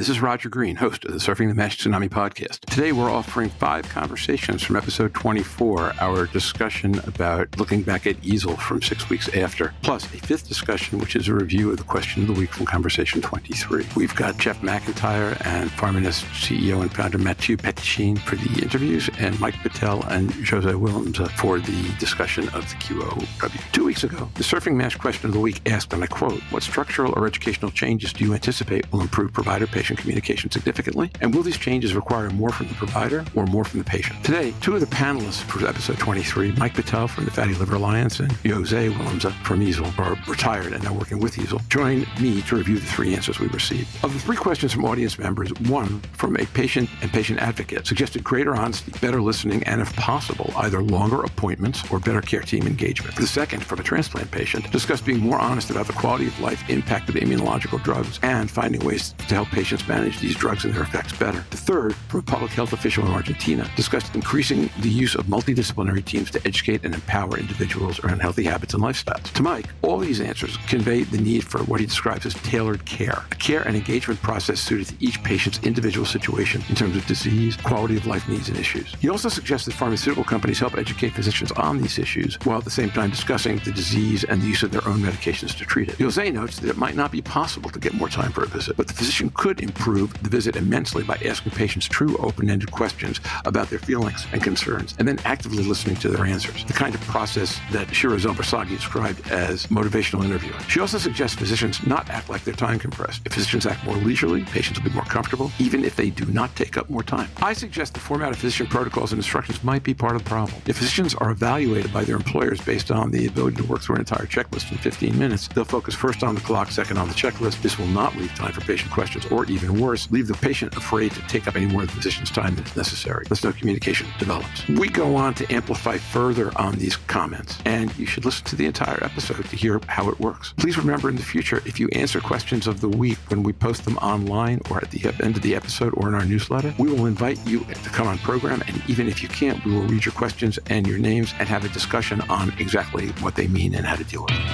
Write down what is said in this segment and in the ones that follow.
This is Roger Green, host of the Surfing the MASH Tsunami podcast. Today we're offering 5 conversations from episode 24, our discussion about looking back at EASL from 6 weeks after, plus a 5th discussion, which is a review of the question of the week from conversation 23. We've got Jeff McIntyre and PharmaNest CEO and founder Mathieu Petitschin for the interviews, and Mike Betel and José Willemse for the discussion of the QOW. 2 weeks ago, the SurfingMASH Question of the week asked, and I quote, "What structural or educational changes do you anticipate will improve provider-patient communication significantly? And will these changes require more from the provider or more from the patient?" Today, 2 of the panelists for episode 23, Mike Betel from the Fatty Liver Alliance and José Willemse from EASL, are retired and now working with EASL, join me to review the 3 answers we received. Of the 3 questions from audience members, 1 from a patient and patient advocate suggested greater honesty, better listening, and if possible, either longer appointments or better care team engagement. The 2nd from a transplant patient discussed being more honest about the quality of life impact of immunological drugs and finding ways to help patients manage these drugs and their effects better. The 3rd, from a public health official in Argentina, discussed increasing the use of multidisciplinary teams to educate and empower individuals around healthy habits and lifestyles. To Mike, all these answers convey the need for what he describes as tailored care, a care and engagement process suited to each patient's individual situation in terms of disease, quality of life needs, and issues. He also suggests that pharmaceutical companies help educate physicians on these issues, while at the same time discussing the disease and the use of their own medications to treat it. José notes that it might not be possible to get more time for a visit, but the physician could improve the visit immensely by asking patients true open-ended questions about their feelings and concerns, and then actively listening to their answers, the kind of process that Shira Zelbersagi described as motivational interviewing. She also suggests physicians not act like they're time compressed. If physicians act more leisurely, patients will be more comfortable, even if they do not take up more time. I suggest the format of physician protocols and instructions might be part of the problem. If physicians are evaluated by their employers based on the ability to work through an entire checklist in 15 minutes, they'll focus first on the clock, second on the checklist. This will not leave time for patient questions, or even worse, leave the patient afraid to take up any more of the physician's time than is necessary. Thus, no communication develops. We go on to amplify further on these comments, and you should listen to the entire episode to hear how it works. Please remember in the future, if you answer questions of the week when we post them online or at the end of the episode or in our newsletter, we will invite you to come on program, and even if you can't, we will read your questions and your names and have a discussion on exactly what they mean and how to deal with them.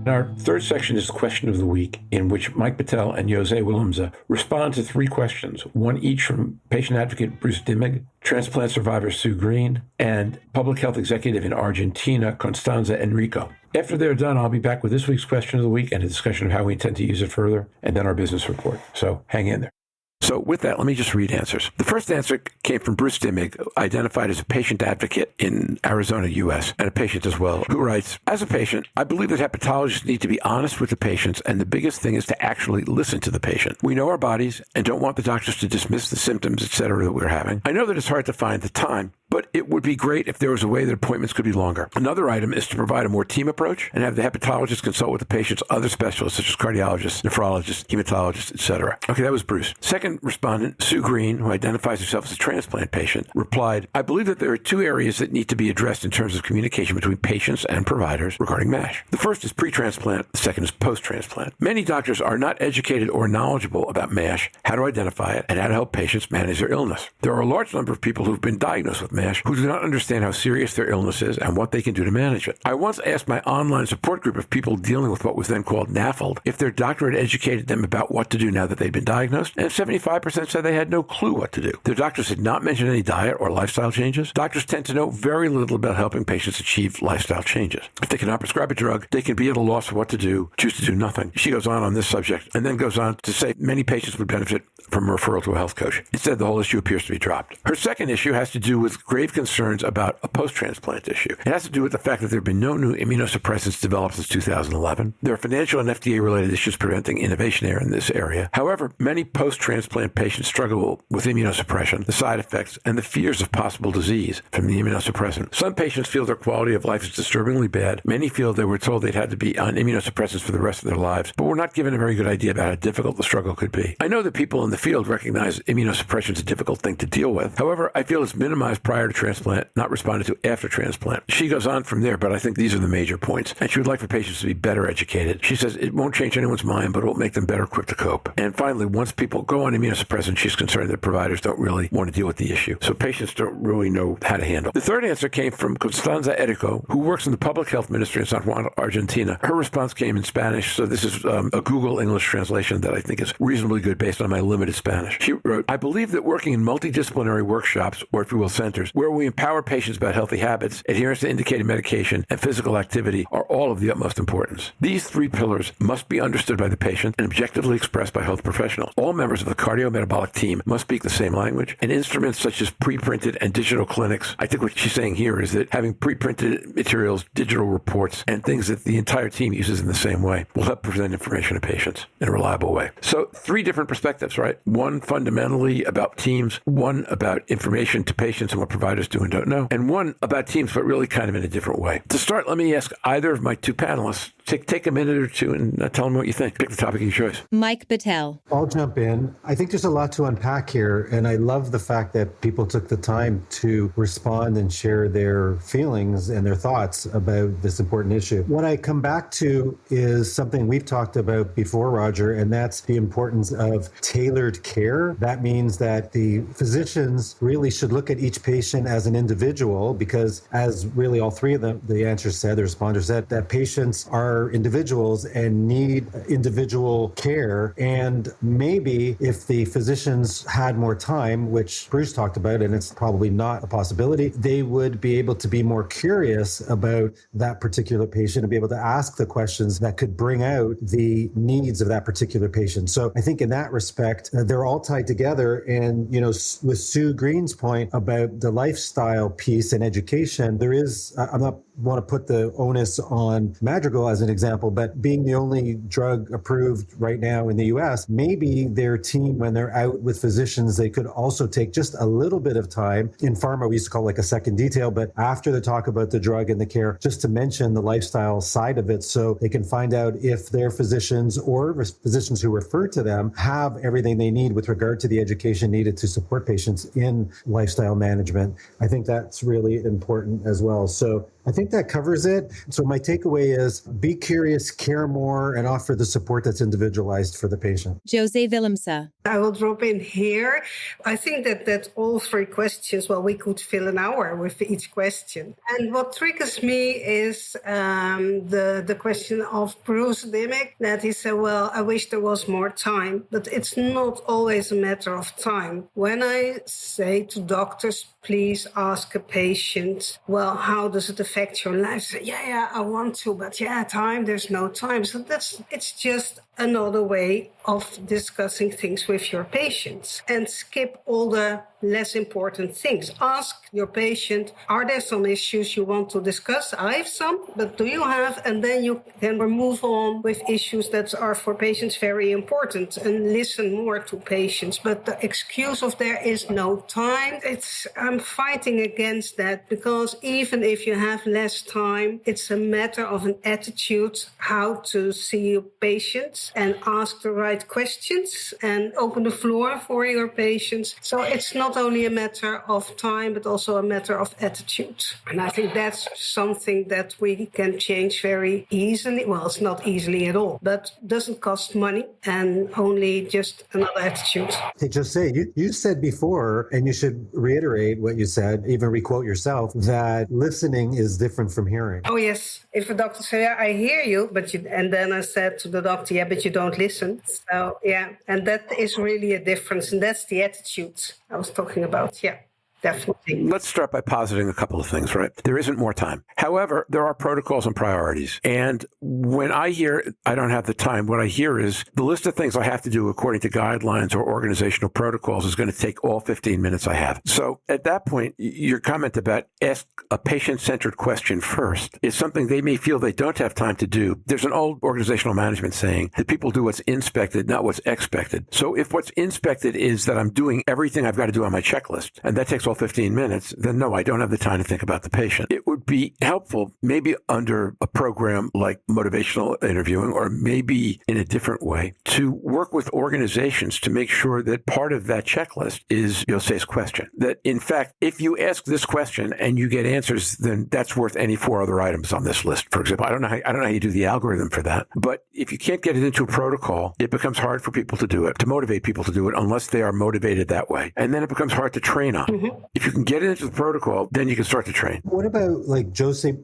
Our 3rd section is the question of the week, in which Mike Betel and José Willemse respond to 3 questions, 1 each from patient advocate Bruce Dimmig, transplant survivor Sue Green, and public health executive in Argentina, Constanza Enrico. After they're done, I'll be back with this week's question of the week and a discussion of how we intend to use it further, and then our business report. So hang in there. So with that, let me just read answers. The first answer came from Bruce Dimmig, identified as a patient advocate in Arizona, U.S., and a patient as well, who writes, "As a patient, I believe that hepatologists need to be honest with the patients, and the biggest thing is to actually listen to the patient. We know our bodies and don't want the doctors to dismiss the symptoms, etc., that we're having. I know that it's hard to find the time, but it would be great if there was a way that appointments could be longer. Another item is to provide a more team approach and have the hepatologist consult with the patient's other specialists, such as cardiologists, nephrologists, hematologists, etc." Okay, that was Bruce. Second respondent, Sue Green, who identifies herself as a transplant patient, replied, "I believe that there are 2 areas that need to be addressed in terms of communication between patients and providers regarding MASH. The first is pre-transplant, the second is post-transplant. Many doctors are not educated or knowledgeable about MASH, how to identify it, and how to help patients manage their illness. There are a large number of people who've been diagnosed with MASH who do not understand how serious their illness is and what they can do to manage it. I once asked my online support group of people dealing with what was then called NAFLD if their doctor had educated them about what to do now that they'd been diagnosed, and 75% said they had no clue what to do. Their doctors had not mentioned any diet or lifestyle changes. Doctors tend to know very little about helping patients achieve lifestyle changes. If they cannot prescribe a drug, they can be at a loss for what to do, choose to do nothing." She goes on this subject and then goes on to say many patients would benefit from a referral to a health coach. Instead, the whole issue appears to be dropped. Her second issue has to do with grave concerns about a post-transplant issue. It has to do with the fact that there have been no new immunosuppressants developed since 2011. There are financial and FDA-related issues preventing innovation in this area. However, many post-transplant patients struggle with immunosuppression, the side effects, and the fears of possible disease from the immunosuppressant. Some patients feel their quality of life is disturbingly bad. Many feel they were told they'd had to be on immunosuppressants for the rest of their lives, but were not given a very good idea about how difficult the struggle could be. I know that people in the field recognize immunosuppression is a difficult thing to deal with. However, I feel it's minimized prior to transplant, not responded to after transplant. She goes on from there, but I think these are the major points. And she would like for patients to be better educated. She says it won't change anyone's mind, but it will make them better equipped to cope. And finally, once people go on immunosuppressant, she's concerned that providers don't really want to deal with the issue. So patients don't really know how to handle. The third answer came from Constanza Erico, who works in the public health ministry in San Juan, Argentina. Her response came in Spanish, so this is a Google English translation that I think is reasonably good based on my limited Spanish. She wrote, I believe that working in multidisciplinary workshops, or if you will, centers, where we empower patients about healthy habits, adherence to indicated medication, and physical activity are all of the utmost importance. These three pillars must be understood by the patient and objectively expressed by health professionals. All members of the cardiometabolic team must speak the same language, and instruments such as pre-printed and digital clinics. I think what she's saying here is that having pre-printed materials, digital reports, and things that the entire team uses in the same way will help present information to patients in a reliable way. So 3 different perspectives, right? One fundamentally about teams, one about information to patients and what providers do and don't know, and one about teams, but really kind of in a different way. To start, let me ask either of my 2 panelists, take a minute or 2 and tell them what you think. Pick the topic of your choice. Mike Betel. I'll jump in. I think there's a lot to unpack here, and I love the fact that people took the time to respond and share their feelings and their thoughts about this important issue. What I come back to is something we've talked about before, Roger, and that's the importance of tailored care. That means that the physicians really should look at each patient as an individual, because as really all 3 of them, the answers said, the responders said, that patients are individuals and need individual care. And maybe if the physicians had more time, which Bruce talked about, and it's probably not a possibility, they would be able to be more curious about that particular patient and be able to ask the questions that could bring out the needs of that particular patient. So I think in that respect, they're all tied together. And, you know, with Sue Green's point about the lifestyle piece and education, there is, I'm not want to put the onus on Madrigal as an example, but being the only drug approved right now in the US, maybe their team, when they're out with physicians, they could also take just a little bit of time. In pharma, we used to call it like a second detail, but after the talk about the drug and the care, just to mention the lifestyle side of it, so they can find out if their physicians or physicians who refer to them have everything they need with regard to the education needed to support patients in lifestyle management. I think that's really important as well. So I think that covers it. So my takeaway is be curious, care more, and offer the support that's individualized for the patient. José Willemse. I will drop in here. I think that all 3 questions, well, we could fill an hour with each question. And what triggers me is the question of Bruce Dimmick, that he said, well, I wish there was more time, but it's not always a matter of time. When I say to doctors, please ask a patient, well, how does it affect your life? So, yeah, I want to, but there's no time. So it's just another way of discussing things with your patients, and skip all the less important things. Ask your patient, are there some issues you want to discuss? I have some, but do you have? And then you can move on with issues that are for patients very important, and listen more to patients. But the excuse of there is no time, I'm fighting against that, because even if you have less time, it's a matter of an attitude, how to see your patients and ask the right questions and open the floor for your patients. So it's not only a matter of time, but also a matter of attitude. And I think that's something that we can change very easily. Well, it's not easily at all, but doesn't cost money, and only just another attitude. Hey, José, you said before, and you should reiterate what you said, even requote yourself, that listening is different from hearing. Oh, yes. If a doctor says, I hear you, and then I said to the doctor, but you don't listen. So, and that is really a difference. And that's the attitude I was talking about. Yeah. Definitely. Let's start by positing a couple of things, right? There isn't more time. However, there are protocols and priorities. And when I hear I don't have the time, what I hear is the list of things I have to do according to guidelines or organizational protocols is going to take all 15 minutes I have. So at that point, your comment about ask a patient-centered question first is something they may feel they don't have time to do. There's an old organizational management saying that people do what's inspected, not what's expected. So if what's inspected is that I'm doing everything I've got to do on my checklist, and that takes all 15 minutes, then no, I don't have the time to think about the patient. It would would be helpful maybe under a program like motivational interviewing, or maybe in a different way, to work with organizations to make sure that part of that checklist is José's question. That, in fact, if you ask this question and you get answers, then that's worth any 4 other items on this list. For example, I don't know how you do the algorithm for that, but if you can't get it into a protocol, it becomes hard for people to do it, to motivate people to do it, unless they are motivated that way. And then it becomes hard to train on. If you can get it into the protocol, then you can start to train. What about, like José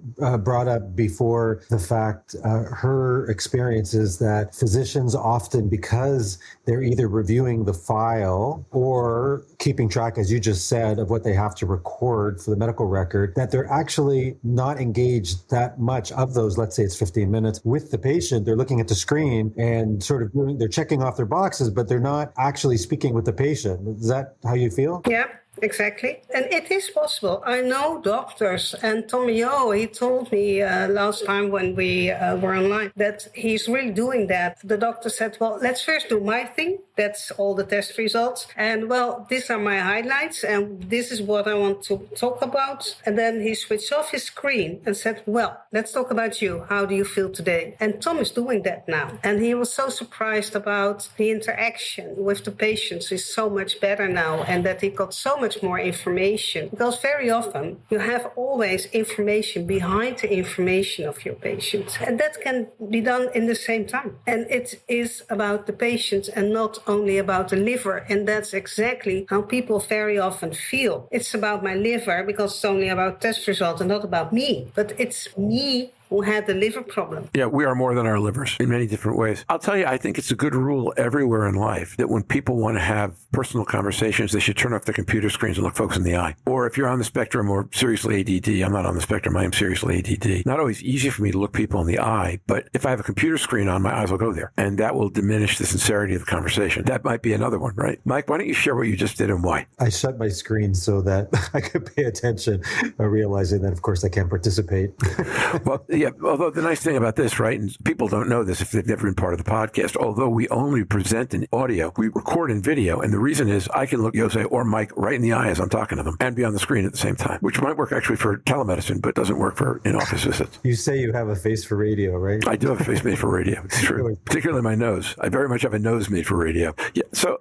brought up before the fact, her experience is that physicians often, because they're either reviewing the file or keeping track, as you just said, of what they have to record for the medical record, that they're actually not engaged that much of those, let's say it's 15 minutes, with the patient. They're looking at the screen and sort of they're checking off their boxes, but they're not actually speaking with the patient. Is that how you feel? Yeah. Exactly. And it is possible. I know doctors, and Tom Yo, he told me last time when we were online that he's really doing that. The doctor said, well, let's first do my thing. That's all the test results. And well, these are my highlights, and this is what I want to talk about. And then he switched off his screen and said, well, let's talk about you. How do you feel today? And Tom is doing that now. And he was so surprised about the interaction with the patients is so much better now, and that he got so much more information, because very often you have always information behind the information of your patient, and that can be done in the same time. And it is about the patient and not only about the liver, and that's exactly how people very often feel. It's about my liver because it's only about test results and not about me, but it's me who had the liver problem. Yeah, we are more than our livers in many different ways. I'll tell you, I think it's a good rule everywhere in life that when people want to have personal conversations, they should turn off their computer screens and look folks in the eye. Or if you're on the spectrum or seriously ADD, I'm not on the spectrum, I am seriously ADD. Not always easy for me to look people in the eye, but if I have a computer screen on, my eyes will go there. And that will diminish the sincerity of the conversation. That might be another one, right? Mike, why don't you share what you just did and why? I shut my screen so that I could pay attention, realizing that, of course, I can't participate. Well, yeah, although the nice thing about this, right, and people don't know this if they've never been part of the podcast, although we only present in audio, we record in video. And the reason is I can look José or Mike right in the eye as I'm talking to them and be on the screen at the same time, which might work actually for telemedicine, but doesn't work for in-office visits. You say you have a face for radio, right? I do have a face made for radio. It's true. Particularly my nose. I very much have a nose made for radio. Yeah. So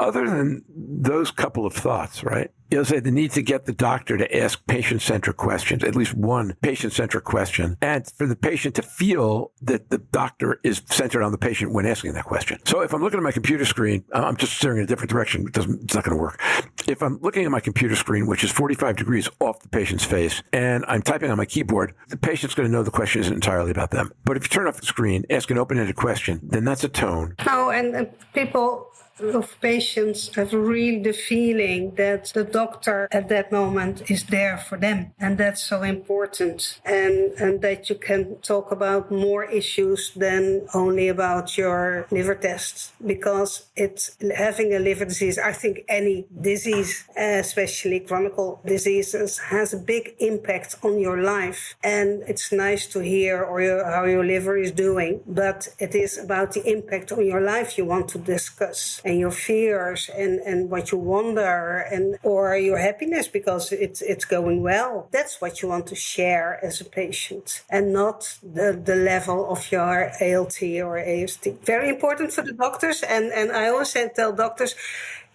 other than those couple of thoughts, right? You'll say the need to get the doctor to ask patient-centric questions, at least one patient-centric question, and for the patient to feel that the doctor is centered on the patient when asking that question. So if I'm looking at my computer screen, I'm just staring in a different direction. It's not going to work. If I'm looking at my computer screen, which is 45 degrees off the patient's face, and I'm typing on my keyboard, the patient's going to know the question isn't entirely about them. But if you turn off the screen, ask an open-ended question, then that's a tone. No, and people of patients have really the feeling that the doctor at that moment is there for them. And that's so important. And that you can talk about more issues than only about your liver tests. Because it's having a liver disease, I think any disease, especially chronic diseases, has a big impact on your life. And it's nice to hear how your liver is doing. But it is about the impact on your life you want to discuss. And your fears and what you wonder or your happiness because it's going well. That's what you want to share as a patient and not the level of your ALT or AST. Very important for the doctors. And I always tell doctors,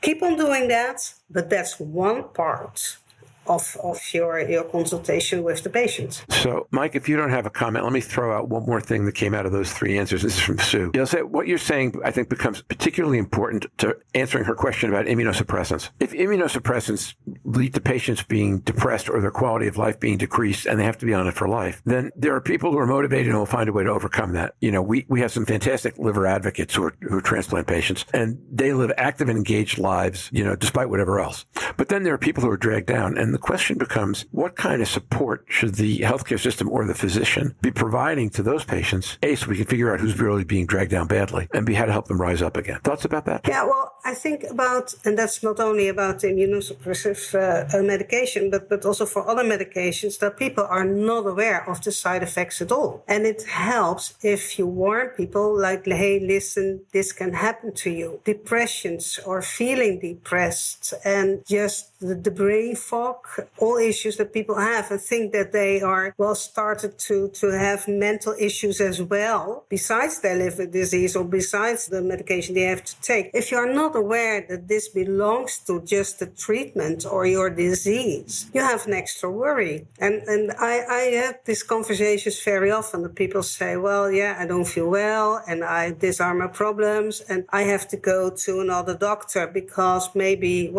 keep on doing that, but that's one part of your consultation with the patient. So, Mike, if you don't have a comment, let me throw out one more thing that came out of those three answers. This is from Sue. You'll say what you're saying, I think, becomes particularly important to answering her question about immunosuppressants. If immunosuppressants lead to patients being depressed or their quality of life being decreased and they have to be on it for life, then there are people who are motivated and will find a way to overcome that. You know, we have some fantastic liver advocates who are transplant patients, and they live active and engaged lives, you know, despite whatever else. But then there are people who are dragged down, and the question becomes, what kind of support should the healthcare system or the physician be providing to those patients? A, so we can figure out who's really being dragged down badly, and B, how to help them rise up again. Thoughts about that? Yeah, well, I think about, and that's not only about immunosuppressive medication, but also for other medications, that people are not aware of the side effects at all. And it helps if you warn people like, hey, listen, this can happen to you. Depressions or feeling depressed and just the brain fog block all issues that people have and think that they are, started to have mental issues as well, besides their liver disease or besides the medication they have to take. If you are not aware that this belongs to just the treatment or your disease, you have an extra worry. And I have these conversations very often. The people say, I don't feel well and these are my problems and I have to go to another doctor because maybe,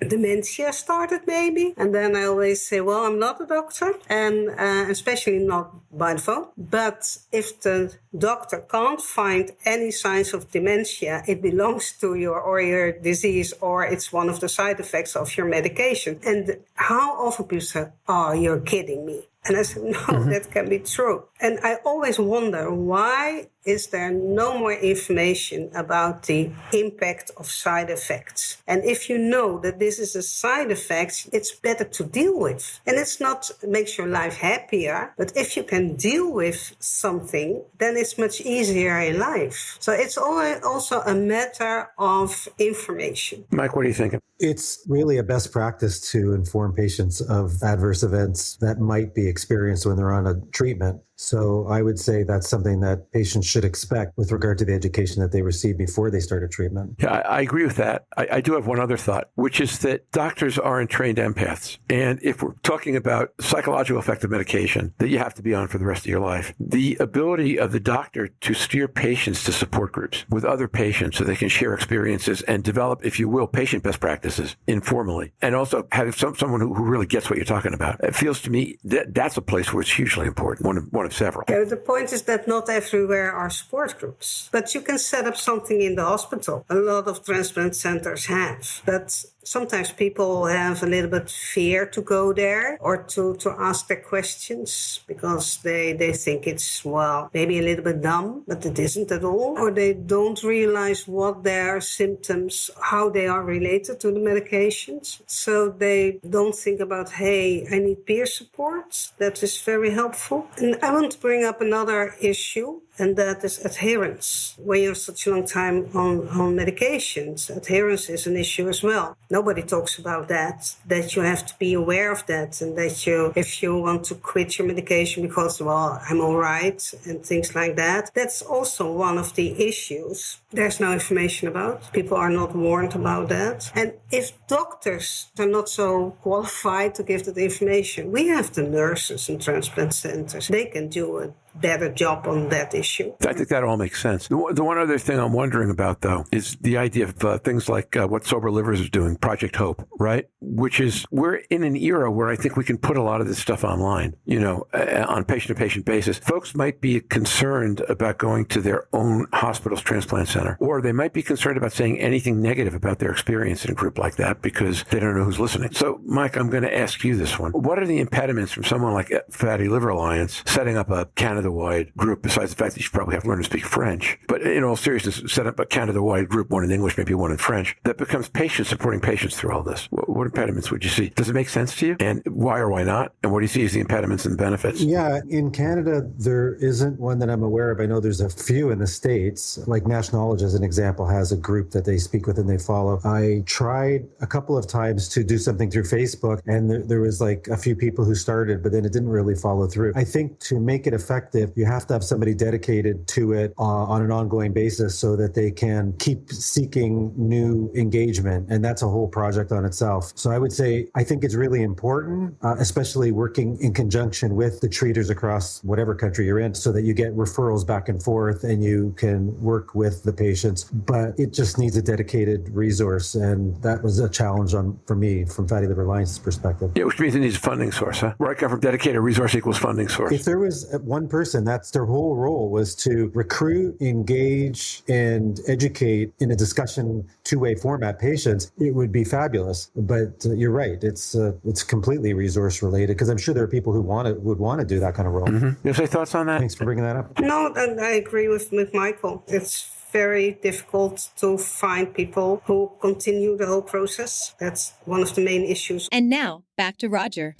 dementia started maybe. And then I always say, I'm not a doctor and especially not by the phone. But if the doctor can't find any signs of dementia, it belongs to your disease or it's one of the side effects of your medication. And how often people say, you're kidding me. And I said, no, that can be true. And I always wonder, why is there no more information about the impact of side effects? And if you know that this is a side effect, it's better to deal with. And it's not makes your life happier, but if you can deal with something, then it's much easier in life. So it's also a matter of information. Mike, what are you thinking? It's really a best practice to inform patients of adverse events that might be experienced when they're on a treatment. So I would say that's something that patients should expect with regard to the education that they receive before they start a treatment. Yeah, I agree with that. I do have one other thought, which is that doctors aren't trained empaths. And if we're talking about psychological effect of medication that you have to be on for the rest of your life, the ability of the doctor to steer patients to support groups with other patients so they can share experiences and develop, if you will, patient best practices informally, and also have someone who really gets what you're talking about. It feels to me that that's a place where it's hugely important, one of several. Yeah, the point is that not everywhere are support groups, but you can set up something in the hospital. A lot of transplant centers have, but sometimes people have a little bit fear to go there or to ask their questions because they think it's, maybe a little bit dumb, but it isn't at all. Or they don't realize what their symptoms, how they are related to the medications. So they don't think about, hey, I need peer support. That is very helpful. And I want to bring up another issue, and that is adherence. When you're such a long time on medications, adherence is an issue as well. Nobody talks about that you have to be aware of that, and that if you want to quit your medication because, I'm all right, and things like that, that's also one of the issues there's no information about. People are not warned about that. And if doctors are not so qualified to give that information, we have the nurses in transplant centers. They can do a better job on that issue. I think that all makes sense. The one other thing I'm wondering about, though, is the idea of things like what Sober Livers is doing, Project Hope, right? Which is, we're in an era where I think we can put a lot of this stuff online, on patient-to-patient basis. Folks might be concerned about going to their own hospital's transplant center, or they might be concerned about saying anything negative about their experience in a group like that because they don't know who's listening. So, Mike, I'm going to ask you this one. What are the impediments from someone like Fatty Liver Alliance setting up a Canada-wide group, besides the fact that you probably have to learn to speak French? But in all seriousness, set up a Canada-wide group, one in English, maybe one in French, that becomes patients supporting patients through all this. What impediments would you see? Does it make sense to you? And why or why not? And what do you see as the impediments and the benefits? Yeah, in Canada, there isn't one that I'm aware of. I know there's a few in the States, like National Knowledge, as an example, has a group that they speak with and they follow. I tried a couple of times to do something through Facebook, and there was like a few people who started, but then it didn't really follow through. I think to make it effective, you have to have somebody dedicated to it on an ongoing basis so that they can keep seeking new engagement. And that's a whole project on itself. So I would say, I think it's really important, especially working in conjunction with the treaters across whatever country you're in, so that you get referrals back and forth and you can work with the patients. But it just needs a dedicated resource. And that was a challenge for me from Fatty Liver Alliance's perspective. Yeah, which means it needs a funding source, huh? Where I come from, dedicated resource equals funding source. If there was one person, that's their whole role, was to recruit, engage, and educate in a discussion two-way format patients, it would be fabulous. But you're right, it's completely resource related, because I'm sure there are people who would want to do that kind of role. Mm-hmm. You have any thoughts on that? Thanks for bringing that up. No, and I agree with Michael. It's very difficult to find people who continue the whole process. That's one of the main issues. And now, back to Roger.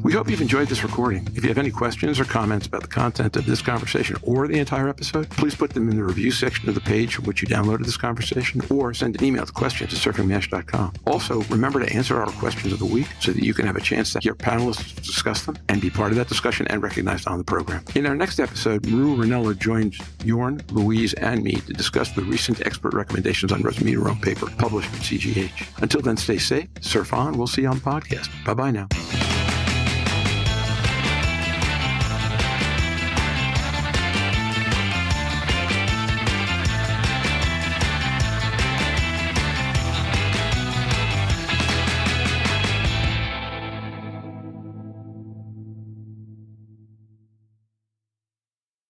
We hope you've enjoyed this recording. If you have any questions or comments about the content of this conversation or the entire episode, please put them in the review section of the page from which you downloaded this conversation, or send an email to question@surfingmash.com. Also, remember to answer our questions of the week so that you can have a chance to hear panelists discuss them and be part of that discussion and recognized on the program. In our next episode, Maru Ranella joins Jorn, Louise, and me to discuss the recent expert recommendations on resmetirom paper published in CGH. Until then, stay safe, surf on. We'll see you on the podcast. Bye-bye now.